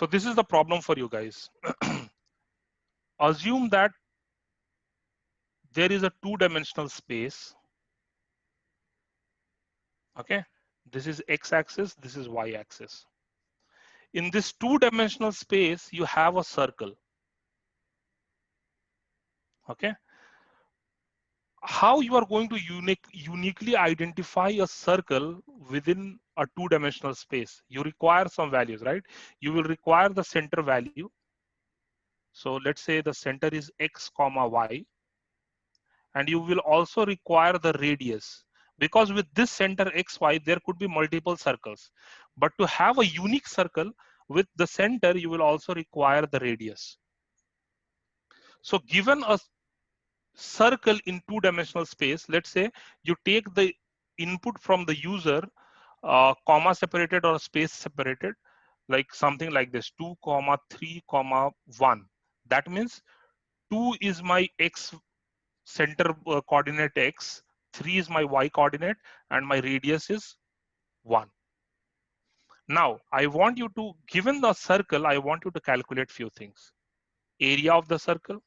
So this is the problem for you guys. Assume that there is a two-dimensional space. Okay, this is x-axis, this is y-axis. In this two-dimensional space, you have a circle. Okay, how you are going to uniquely identify a circle within a two-dimensional space? You require some values, right? You will require the center value. So let's say the center is x comma y, and you will also require the radius, because with this center xy there could be multiple circles, but to have a unique circle with the center you will also require the radius. So given a circle in two-dimensional space, let's say you take the input from the user, comma separated or space separated, like something like this, 2 comma 3 comma 1. That means 2 is my x center coordinate x, 3 is my y coordinate, and my radius is 1. Now I want you to, given the circle, I want you to calculate few things. Area of the circle,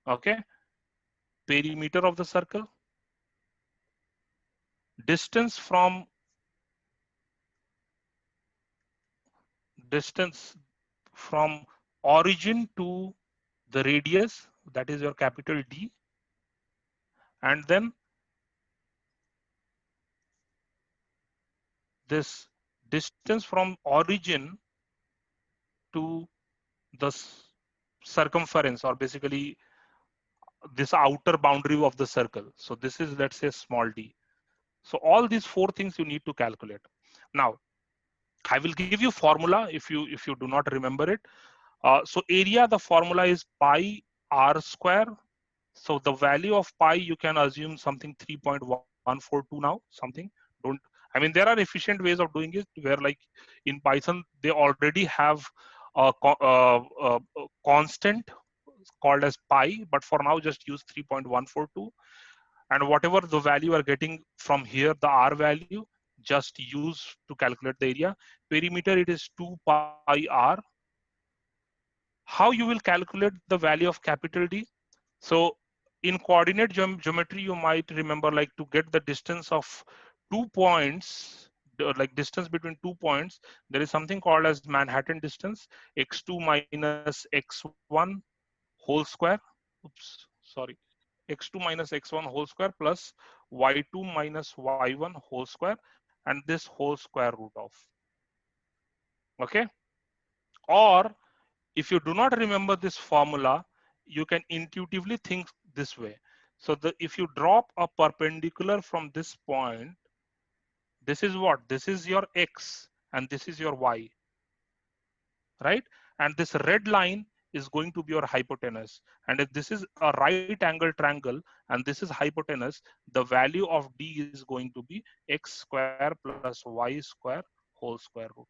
okay, perimeter of the circle, distance from origin to the radius, that is your capital D, and then this distance from origin to the circumference, or basically this outer boundary of the circle. So this is, let's say, small d. So all these four things you need to calculate. Now I will give you formula if you do not remember it. So area, the formula is pi r square. So the value of pi, you can assume something 3.142 now, something. Don't, I mean, there are efficient ways of doing it where, like in Python, they already have a constant called as pi, but for now, just use 3.142. And whatever the value you are getting from here, the r value, just use to calculate the area. Perimeter, it is 2 pi r. How you will calculate the value of capital D? So in coordinate geometry, you might remember, like to get the distance of 2 points, like distance between 2 points, there is something called as Manhattan distance, x2 minus x1 whole square. Oops, sorry. X2 minus x1 whole square plus y2 minus y1 whole square, and this whole square root of. Okay. Or if you do not remember this formula, you can intuitively think this way. So if you drop a perpendicular from this point, this is what? This is your x and this is your y, right? And this red line is going to be your hypotenuse. And if this is a right angle triangle and this is hypotenuse, the value of D is going to be x square plus y square whole square root.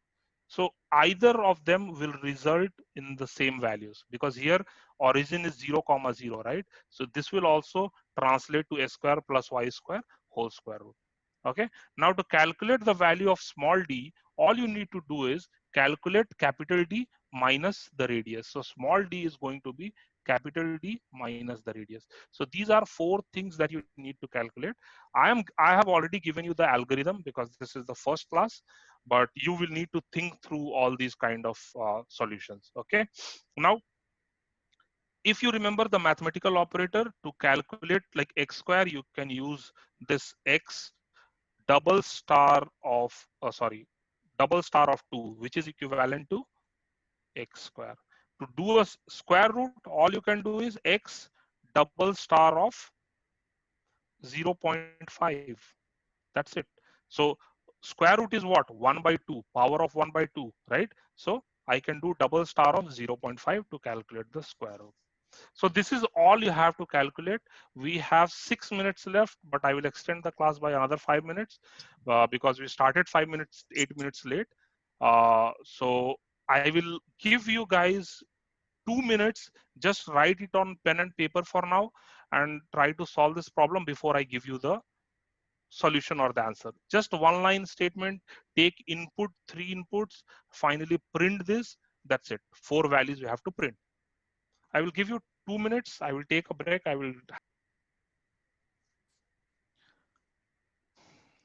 So either of them will result in the same values, because here origin is 0 comma 0, right? So this will also translate to x square plus y square whole square root. Okay. Now to calculate the value of small d, all you need to do is calculate capital D minus the radius. So small d is going to be capital D minus the radius. So these are four things that you need to calculate. I have already given you the algorithm because this is the first class, but you will need to think through all these kind of solutions. Okay. Now, if you remember the mathematical operator to calculate like x square, you can use this x double star of double star of 2, which is equivalent to x square. To do a square root, all you can do is x double star of 0.5. That's it. So square root is what? 1 by 2, power of 1 by 2, right? So I can do double star of 0.5 to calculate the square root. So this is all you have to calculate. We have 6 minutes left, but I will extend the class by another 5 minutes because we started 5 minutes, 8 minutes late. So I will give you guys 2 minutes. Just write it on pen and paper for now and try to solve this problem before I give you the solution or the answer. Just one line statement, take input, 3 inputs, finally print this. That's it. 4 values you have to print. I will give you 2 minutes. I will take a break. I will.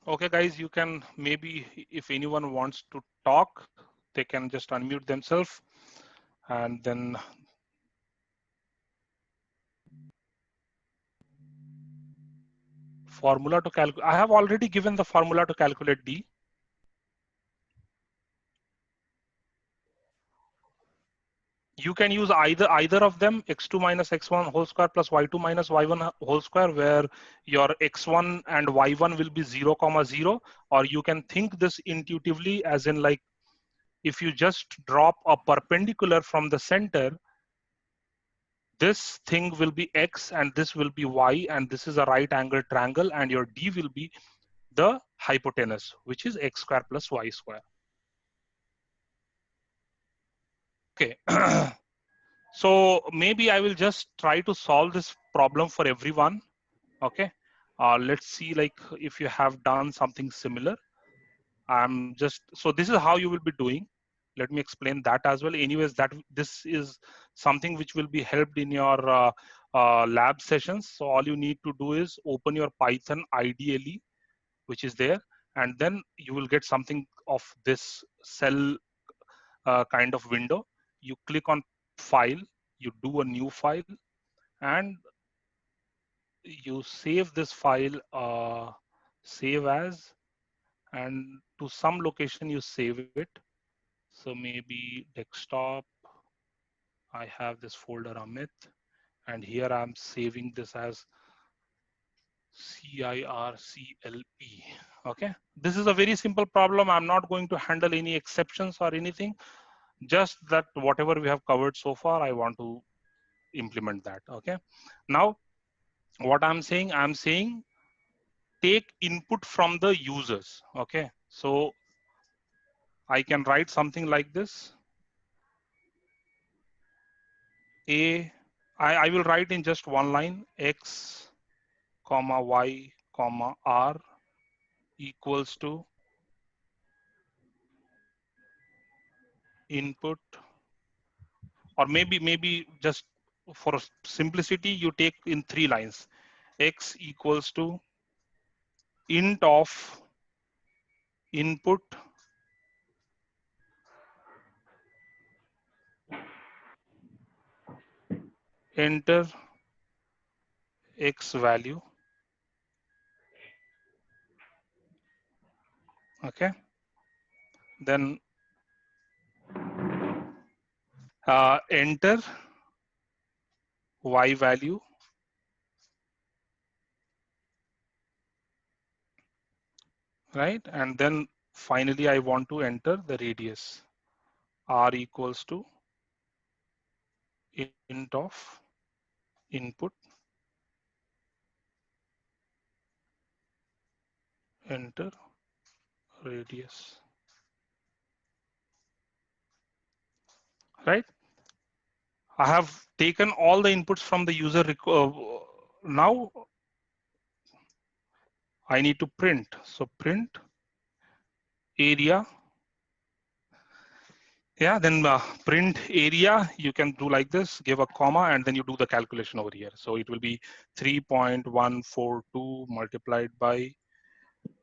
Okay, guys, you can maybe, if anyone wants to talk, they can just unmute themselves and then formula to calculate. I have already given the formula to calculate D. You can use either of them, x2 minus x1 whole square plus y2 minus y1 whole square, where your x1 and y1 will be 0, 0, or you can think this intuitively as in like, if you just drop a perpendicular from the center, this thing will be x and this will be y, and this is a right angle triangle, and your D will be the hypotenuse, which is x square plus y square. Okay. So maybe I will just try to solve this problem for everyone. Okay. Let's see like if you have done something similar. I'm just, so this is how you will be doing. Let me explain that as well. Anyways, that this is something which will be helped in your lab sessions. So all you need to do is open your Python ideally, which is there, and then you will get something of this cell kind of window. You click on file, you do a new file, and you save this file, save as, and to some location you save it. So maybe desktop, I have this folder Amit, and here I'm saving this as CIRCLP. Okay, this is a very simple problem. I'm not going to handle any exceptions or anything. Just that whatever we have covered so far, I want to implement that. Okay, now what I'm saying take input from the users. Okay, so I can write something like this. I will write in just one line, x comma y comma r equals to input, or maybe just for simplicity you take in 3 lines. X equals to int of input enter x value. Okay, then enter y value, right? And then finally I want to enter the radius, r equals to int of input enter radius, right? I have taken all the inputs from the user. Now I need to print. So print area. Yeah, then print area, you can do like this, give a comma, and then you do the calculation over here. So it will be 3.142 multiplied by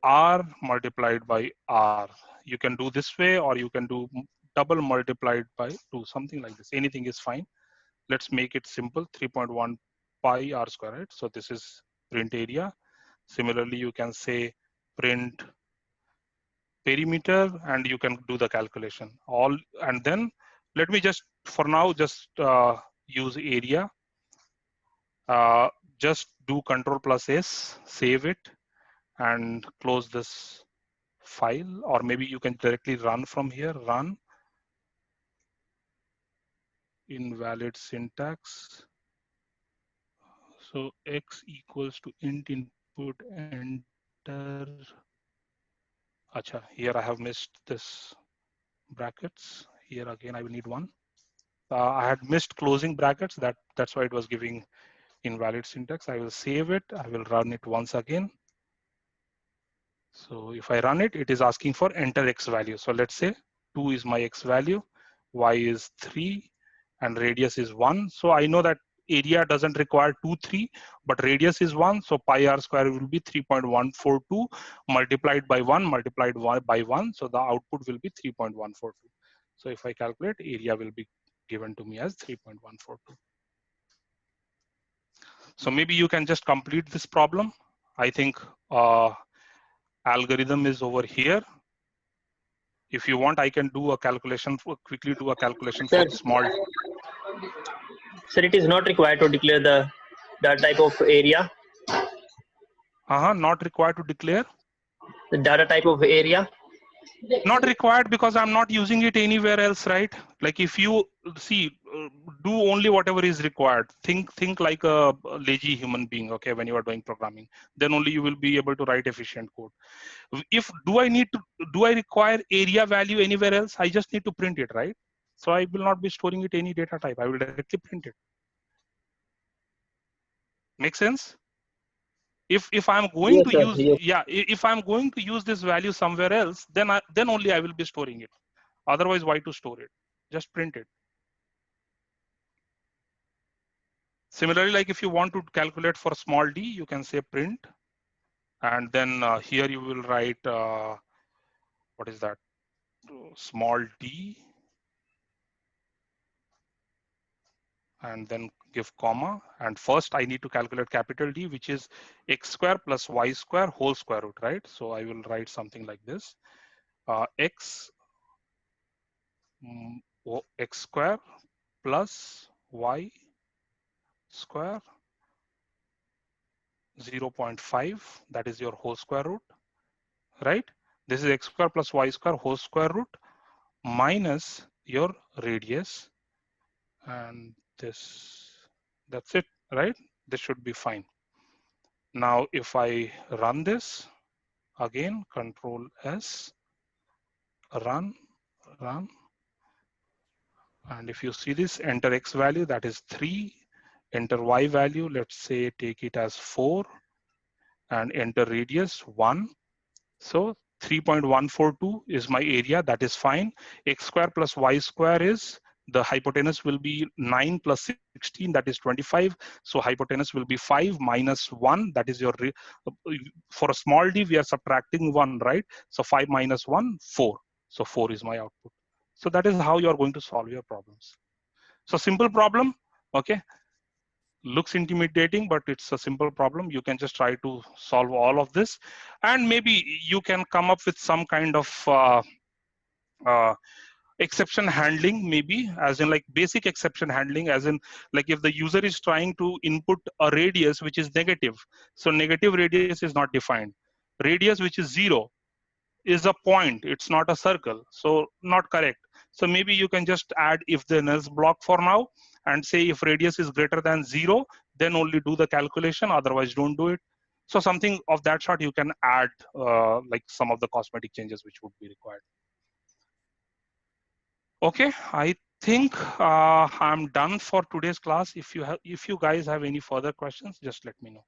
R multiplied by R. You can do this way, or you can do double multiplied by 2, something like this. Anything is fine. Let's make it simple, 3.1 pi R square, right? So this is print area. Similarly, you can say print perimeter, and you can do the calculation all. And then let me just for now just use area, just do control plus S, save it and close this file, or maybe you can directly run from here, run invalid syntax. So x equals to int input enter. Acha, here I have missed this brackets. Here again I will need one. I had missed closing brackets. That's why it was giving invalid syntax. I will save it. I will run it once again. So if I run it, it is asking for enter X value. So let's say 2 is my X value, Y is 3, and radius is 1. So I know that area doesn't require 2, 3, but radius is 1. So pi r square will be 3.142 multiplied by 1 multiplied by 1. So the output will be 3.142. So if I calculate, area will be given to me as 3.142. So maybe you can just complete this problem. I think algorithm is over here. If you want, I can do a calculation quickly do a calculation for Sir, the small. sir, it is not required to declare the type of area, Not required to declare. the data type of area. Not required because I'm not using it anywhere else, right? Like if you see, do only whatever is required. Think like a lazy human being, okay, when you are doing programming. Then only you will be able to write efficient code. If do I require area value anywhere else? I just need to print it, right? So I will not be storing it any data type. I will directly print it. Make sense? If I'm going Yes, to sir. use, Yes. yeah, if I'm going to use this value somewhere else, then only I will be storing it. Otherwise, why to store it? Just print it. Similarly, like if you want to calculate for small d, you can say print, and then here you will write what is that? Small d, and then give comma. And first, I need to calculate capital D, which is x square plus y square whole square root, right? So I will write something like this: x x square plus y square 0.5, that is your whole square root, right? This is x square plus y square whole square root minus your radius, and that's it, right? This should be fine. Now if I run this again, control S, run, and if you see this, enter x value, that is 3, enter y value, let's say take it as 4, and enter radius 1. So 3.142 is my area, that is fine. X square plus y square is, the hypotenuse will be 9 plus 16, that is 25. So hypotenuse will be 5 minus 1, that is your, for a small d, we are subtracting 1, right? So 5 minus 1, 4. So 4 is my output. So that is how you are going to solve your problems. So simple problem, okay? Looks intimidating, but it's a simple problem. You can just try to solve all of this, and maybe you can come up with some kind of exception handling, maybe as in like basic exception handling, as in like if the user is trying to input a radius which is negative, so negative radius is not defined. Radius which is 0 is a point, it's not a circle, so not correct. So maybe you can just add if then else block for now, and say if radius is greater than 0, then only do the calculation, otherwise don't do it. So something of that sort you can add, like some of the cosmetic changes which would be required. Okay, I think I'm done for today's class. If you guys have any further questions, just let me know.